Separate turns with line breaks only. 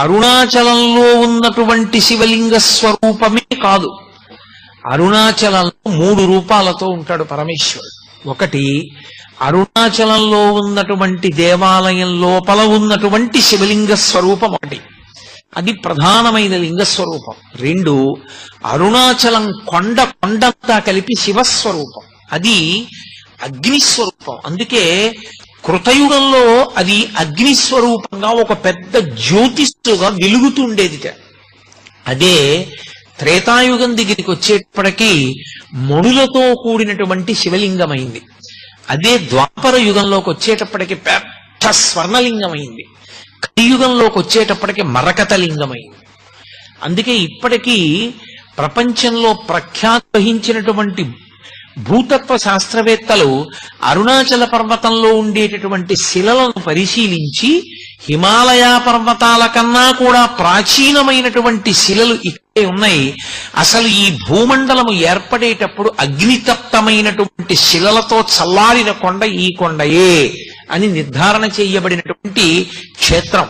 అరుణాచలంలో ఉన్నటువంటి శివలింగ స్వరూపమే కాదు. అరుణాచలంలో 3 రూపాలతో ఉంటాడు పరమేశ్వరుడు. ఒకటి అరుణాచలంలో ఉన్నటువంటి దేవాలయం లోపల ఉన్నటువంటి శివలింగ స్వరూపం ఒకటి, అది ప్రధానమైన లింగ స్వరూపం. 2 అరుణాచలం కొండంతా కలిపి శివస్వరూపం, అది అగ్నిస్వరూపం. అందుకే కృతయుగంలో అది అగ్నిస్వరూపంగా ఒక పెద్ద జ్యోతిస్సుగా వెలుగుతుండేదిట. అదే త్రేతాయుగం దగ్గరికి వచ్చేటప్పటికీ మణులతో కూడినటువంటి శివలింగమైంది. అదే ద్వాపర యుగంలోకి వచ్చేటప్పటికి పెద్ద స్వర్ణలింగమైంది. కలియుగంలోకి వచ్చేటప్పటికి మరకత లింగమైంది. అందుకే ఇప్పటికీ ప్రపంచంలో ప్రఖ్యాతి వహించినటువంటి భూతత్వ శాస్త్రవేత్తలు అరుణాచల పర్వతంలో ఉండేటటువంటి శిలలను పరిశీలించి హిమాలయ పర్వతాల కన్నా కూడా ప్రాచీనమైనటువంటి శిలలు ఇక్కడే ఉన్నాయి, అసలు ఈ భూమండలము ఏర్పడేటప్పుడు అగ్నితప్తమైనటువంటి శిలలతో చల్లారిన కొండ ఈ కొండయే అని నిర్ధారణ చేయబడినటువంటి క్షేత్రం.